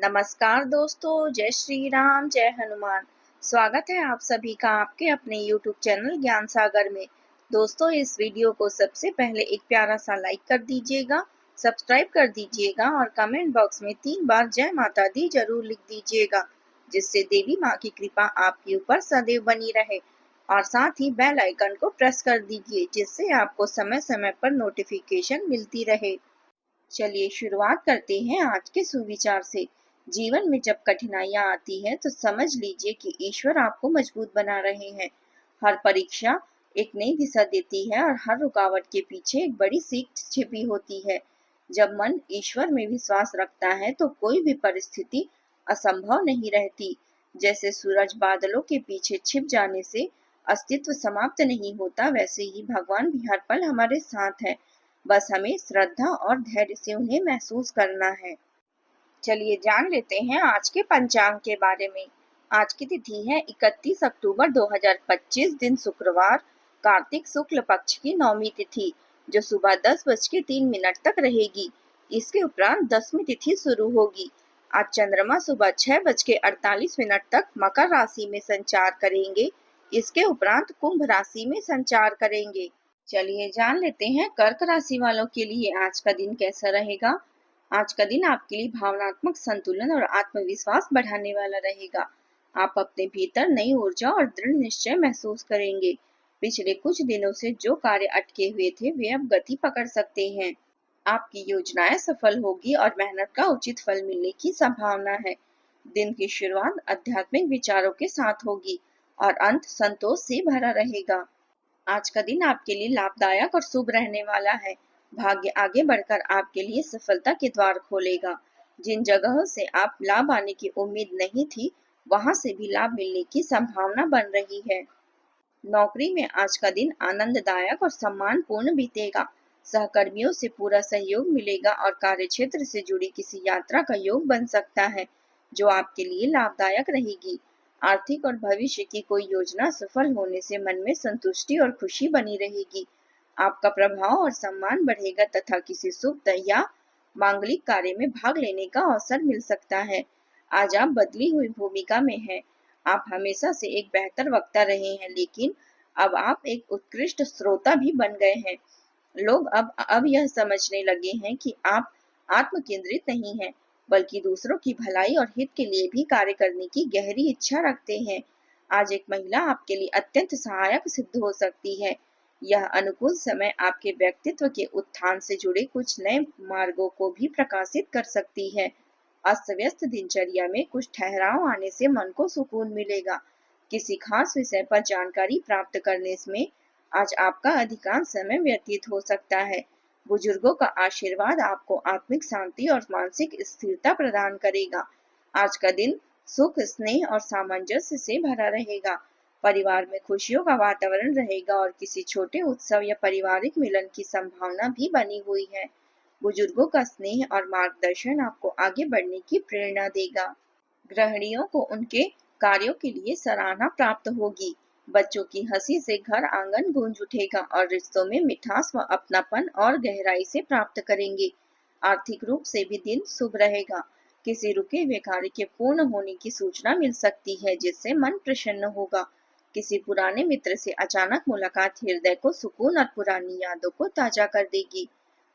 नमस्कार दोस्तों, जय श्री राम, जय हनुमान। स्वागत है आप सभी का आपके अपने YouTube चैनल ज्ञान सागर में। दोस्तों, इस वीडियो को सबसे पहले एक प्यारा सा लाइक कर दीजिएगा, सब्सक्राइब कर दीजिएगा और कमेंट बॉक्स में 3 बार जय माता दी जरूर लिख दीजिएगा, जिससे देवी माँ की कृपा आपके ऊपर सदैव बनी रहे। और साथ ही बेल आइकन को प्रेस कर दीजिए, जिससे आपको समय समय पर नोटिफिकेशन मिलती रहे। चलिए शुरुआत करते हैं आज के सुविचार से। जीवन में जब कठिनाइयां आती हैं तो समझ लीजिए कि ईश्वर आपको मजबूत बना रहे हैं। हर परीक्षा एक नई दिशा देती है और हर रुकावट के पीछे एक बड़ी सीख छिपी होती है। जब मन ईश्वर में विश्वास रखता है तो कोई भी परिस्थिति असंभव नहीं रहती। जैसे सूरज बादलों के पीछे छिप जाने से अस्तित्व समाप्त नहीं होता, वैसे ही भगवान भी हर पल हमारे साथ है। बस हमें श्रद्धा और धैर्य से उन्हें महसूस करना है। चलिए जान लेते हैं आज के पंचांग के बारे में। आज की तिथि है 31 अक्टूबर 2025, दिन शुक्रवार, कार्तिक शुक्ल पक्ष की 9वीं तिथि, जो सुबह 10:03 तक रहेगी। इसके उपरांत 10वीं तिथि शुरू होगी। आज चंद्रमा सुबह 6:48 तक मकर राशि में संचार करेंगे। इसके उपरांत कुंभ राशि में संचार करेंगे। चलिए जान लेते हैं कर्क राशि वालों के लिए आज का दिन कैसा रहेगा। आज का दिन आपके लिए भावनात्मक संतुलन और आत्मविश्वास बढ़ाने वाला रहेगा। आप अपने भीतर नई ऊर्जा और दृढ़ निश्चय महसूस करेंगे। पिछले कुछ दिनों से जो कार्य अटके हुए थे वे अब गति पकड़ सकते हैं। आपकी योजनाएं सफल होगी और मेहनत का उचित फल मिलने की संभावना है। दिन की शुरुआत आध्यात्मिक विचारों के साथ होगी और अंत संतोष से भरा रहेगा। आज का दिन आपके लिए लाभदायक और शुभ रहने वाला है। भाग्य आगे बढ़कर आपके लिए सफलता के द्वार खोलेगा। जिन जगहों से आप लाभ आने की उम्मीद नहीं थी, वहां से भी लाभ मिलने की संभावना बन रही है। नौकरी में आज का दिन आनंददायक और सम्मानपूर्ण बीतेगा। सहकर्मियों से पूरा सहयोग मिलेगा और कार्यक्षेत्र से जुड़ी किसी यात्रा का योग बन सकता है, जो आपके लिए लाभदायक रहेगी। आर्थिक और भविष्य की कोई योजना सफल होने से मन में संतुष्टि और खुशी बनी रहेगी। आपका प्रभाव और सम्मान बढ़ेगा तथा किसी शुभ या मांगलिक कार्य में भाग लेने का अवसर मिल सकता है। आज आप बदली हुई भूमिका में हैं। आप हमेशा से एक बेहतर वक्ता रहे हैं, लेकिन अब आप एक उत्कृष्ट श्रोता भी बन गए हैं। लोग अब यह समझने लगे हैं कि आप आत्म केंद्रित नहीं हैं, बल्कि दूसरों की भलाई और हित के लिए भी कार्य करने की गहरी इच्छा रखते हैं। आज एक महिला आपके लिए अत्यंत सहायक सिद्ध हो सकती है। यह अनुकूल समय आपके व्यक्तित्व के उत्थान से जुड़े कुछ नए मार्गों को भी प्रकाशित कर सकती है। अस्त व्यस्त दिनचर्या में कुछ ठहराव आने से मन को सुकून मिलेगा। किसी खास विषय पर जानकारी प्राप्त करने में आज आपका अधिकांश समय व्यतीत हो सकता है। बुजुर्गों का आशीर्वाद आपको आत्मिक शांति और मानसिक स्थिरता प्रदान करेगा। आज का दिन सुख, स्नेह और सामंजस्य से भरा रहेगा। परिवार में खुशियों का वातावरण रहेगा और किसी छोटे उत्सव या पारिवारिक मिलन की संभावना भी बनी हुई है। बुजुर्गों का स्नेह और मार्गदर्शन आपको आगे बढ़ने की प्रेरणा देगा। गृहिणियों को उनके कार्यों के लिए सराहना प्राप्त होगी। बच्चों की हंसी से घर आंगन गूंज उठेगा और रिश्तों में मिठास व अपनापन और गहराई से प्राप्त करेंगे। आर्थिक रूप से भी दिन शुभ रहेगा। किसी रुके हुए कार्य के पूर्ण होने की सूचना मिल सकती है, जिससे मन प्रसन्न होगा। किसी पुराने मित्र से अचानक मुलाकात हृदय को सुकून और पुरानी यादों को ताजा कर देगी।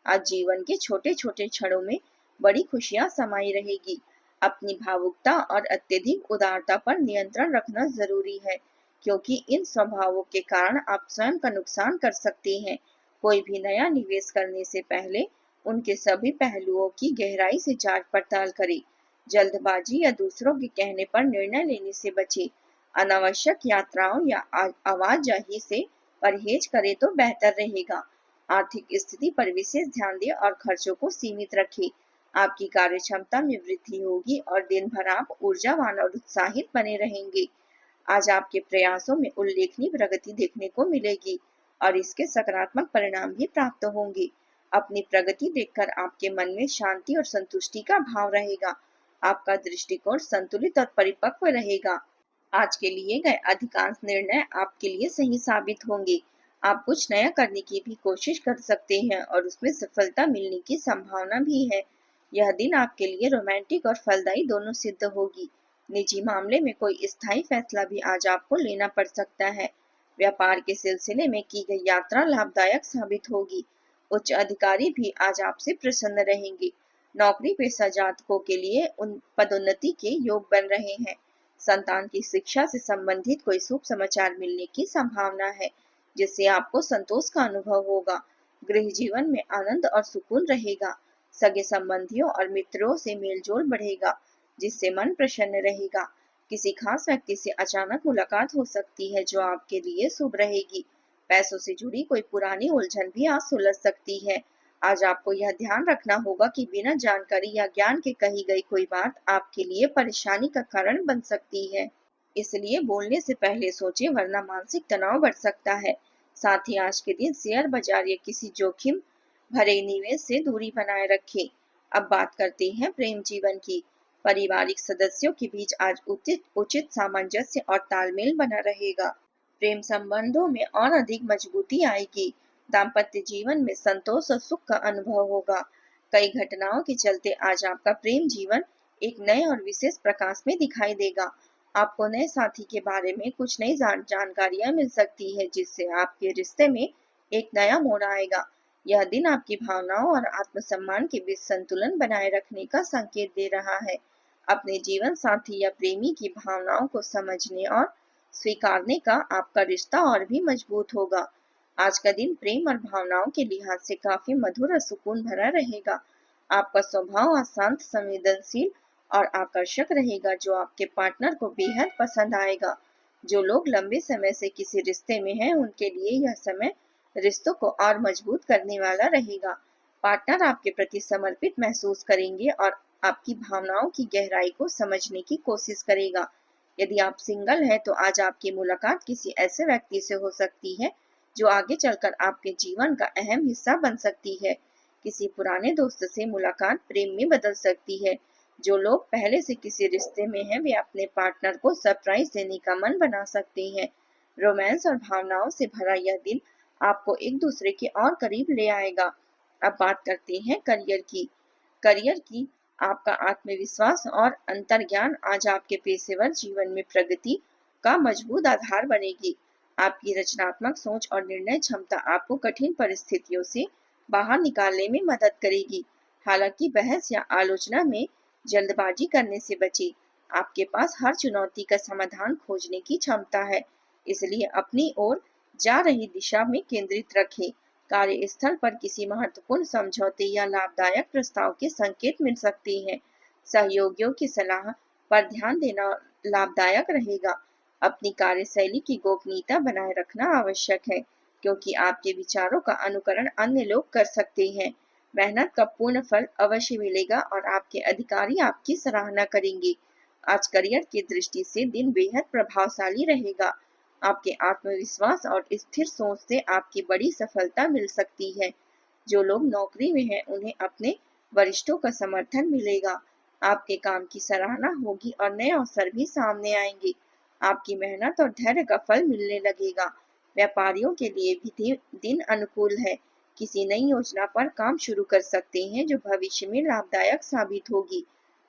आज जीवन के छोटे छोटे क्षणों में बड़ी खुशियां समाई रहेगी। अपनी भावुकता और अत्यधिक उदारता पर नियंत्रण रखना जरूरी है, क्योंकि इन स्वभावों के कारण आप स्वयं का नुकसान कर सकते हैं। कोई भी नया निवेश करने से पहले उनके सभी पहलुओं की गहराई से जांच पड़ताल करें। जल्दबाजी या दूसरों के कहने पर निर्णय लेने से बचें। अनावश्यक यात्राओं या आवाजाही से परहेज करें तो बेहतर रहेगा। आर्थिक स्थिति पर विशेष ध्यान दें और खर्चों को सीमित रखें। आपकी कार्य क्षमता में वृद्धि होगी और दिन भर आप ऊर्जावान और उत्साहित बने रहेंगे। आज आपके प्रयासों में उल्लेखनीय प्रगति देखने को मिलेगी और इसके सकारात्मक परिणाम भी प्राप्त होंगे। अपनी प्रगति देखकर आपके मन में शांति और संतुष्टि का भाव रहेगा। आपका दृष्टिकोण संतुलित और परिपक्व रहेगा। आज के लिए गए अधिकांश निर्णय आपके लिए सही साबित होंगे। आप कुछ नया करने की भी कोशिश कर सकते हैं और उसमें सफलता मिलने की संभावना भी है। यह दिन आपके लिए रोमांटिक और फलदायी दोनों सिद्ध होगी। निजी मामले में कोई स्थायी फैसला भी आज आपको लेना पड़ सकता है। व्यापार के सिलसिले में की गई यात्रा लाभदायक साबित होगी। उच्च अधिकारी भी आज आपसे प्रसन्न रहेंगे। नौकरी पेशा जातकों के लिए उन पदोन्नति के योग बन रहे हैं। संतान की शिक्षा से संबंधित कोई शुभ समाचार मिलने की संभावना है, जिससे आपको संतोष का अनुभव होगा। गृह जीवन में आनंद और सुकून रहेगा। सगे संबंधियों और मित्रों से मेलजोल बढ़ेगा, जिससे मन प्रसन्न रहेगा। किसी खास व्यक्ति से अचानक मुलाकात हो सकती है, जो आपके लिए शुभ रहेगी। पैसों से जुड़ी कोई पुरानी उलझन भी आज सुलझ सकती है। आज आपको यह ध्यान रखना होगा कि बिना जानकारी या ज्ञान के कही गई कोई बात आपके लिए परेशानी का कारण बन सकती है। इसलिए बोलने से पहले सोचें, वरना मानसिक तनाव बढ़ सकता है। साथ ही आज के दिन शेयर बाजार या किसी जोखिम भरे निवेश से दूरी बनाए रखें। अब बात करते हैं प्रेम जीवन की। पारिवारिक सदस्यों के बीच आज उचित सामंजस्य और तालमेल बना रहेगा। प्रेम संबंधों में और अधिक मजबूती आएगी। दाम्पत्य जीवन में संतोष और सुख का अनुभव होगा। कई घटनाओं के चलते आज आपका प्रेम जीवन एक नए और विशेष प्रकाश में दिखाई देगा। आपको नए साथी के बारे में कुछ नई जानकारियां मिल सकती है, जिससे आपके रिश्ते में एक नया मोड़ आएगा। यह दिन आपकी भावनाओं और आत्मसम्मान के बीच संतुलन बनाए रखने का संकेत दे रहा है। अपने जीवन साथी या प्रेमी की भावनाओं को समझने और स्वीकारने का आपका रिश्ता और भी मजबूत होगा। आज का दिन प्रेम और भावनाओं के लिहाज से काफी मधुर और सुकून भरा रहेगा। आपका स्वभाव आज शांत, संवेदनशील और आकर्षक रहेगा, जो आपके पार्टनर को बेहद पसंद आएगा। जो लोग लंबे समय से किसी रिश्ते में हैं, उनके लिए यह समय रिश्तों को और मजबूत करने वाला रहेगा। पार्टनर आपके प्रति समर्पित महसूस करेंगे और आपकी भावनाओं की गहराई को समझने की कोशिश करेगा। यदि आप सिंगल हैं, तो आज आपकी मुलाकात किसी ऐसे व्यक्ति से हो सकती है जो आगे चलकर आपके जीवन का अहम हिस्सा बन सकती है। किसी पुराने दोस्त से मुलाकात प्रेम में बदल सकती है। जो लोग पहले से किसी रिश्ते में हैं, वे अपने पार्टनर को सरप्राइज देने का मन बना सकते हैं। रोमांस और भावनाओं से भरा यह दिन आपको एक दूसरे के और करीब ले आएगा। अब बात करते हैं करियर की आपका आत्मविश्वास और अंतर्ज्ञान आज आपके पेशेवर जीवन में प्रगति का मजबूत आधार बनेगी। आपकी रचनात्मक सोच और निर्णय क्षमता आपको कठिन परिस्थितियों से बाहर निकालने में मदद करेगी। हालांकि बहस या आलोचना में जल्दबाजी करने से बचें। आपके पास हर चुनौती का समाधान खोजने की क्षमता है, इसलिए अपनी ओर जा रही दिशा में केंद्रित रखें। कार्यस्थल पर किसी महत्वपूर्ण समझौते या लाभदायक प्रस्ताव के संकेत मिल सकते हैं। सहयोगियों की सलाह पर ध्यान देना लाभदायक रहेगा। अपनी कार्यशैली की गोपनीयता बनाए रखना आवश्यक है, क्योंकि आपके विचारों का अनुकरण अन्य लोग कर सकते हैं। मेहनत का पूर्ण फल अवश्य मिलेगा और आपके अधिकारी आपकी सराहना करेंगे। आज करियर की दृष्टि से दिन बेहद प्रभावशाली रहेगा। आपके आत्मविश्वास और स्थिर सोच से आपकी बड़ी सफलता मिल सकती है। जो लोग नौकरी में हैं, उन्हें अपने वरिष्ठों का समर्थन मिलेगा। आपके काम की सराहना होगी और नए अवसर भी सामने आएंगे। आपकी मेहनत और धैर्य का फल मिलने लगेगा। व्यापारियों के लिए भी दिन अनुकूल है। किसी नई योजना पर काम शुरू कर सकते हैं, जो भविष्य में लाभदायक साबित होगी।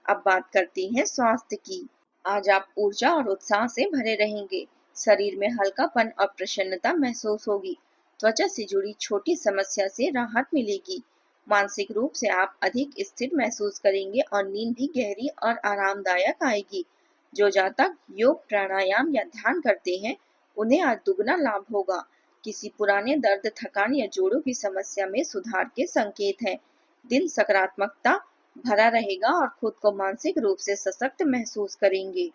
अब बात करते हैं स्वास्थ्य की। आज आप ऊर्जा और उत्साह से भरे रहेंगे। शरीर में हल्कापन और प्रसन्नता महसूस होगी। त्वचा से जुड़ी छोटी समस्या से राहत मिलेगी। मानसिक रूप से आप अधिक स्थिर महसूस करेंगे और नींद भी गहरी और आरामदायक आएगी। जो जातक योग, प्राणायाम या ध्यान करते हैं, उन्हें आज दुगना लाभ होगा। किसी पुराने दर्द, थकान या जोड़ों की समस्या में सुधार के संकेत हैं। दिन सकारात्मकता भरा रहेगा और खुद को मानसिक रूप से सशक्त महसूस करेंगे।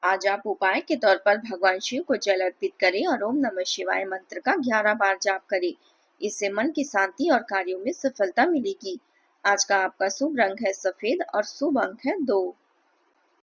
आज आप उपाय के तौर पर भगवान शिव को जल अर्पित करें और ओम नमः शिवाय मंत्र का 11 बार जाप करें। इससे मन की शांति और कार्यों में सफलता मिलेगी। आज का आपका शुभ रंग है सफेद और शुभ अंक है 2।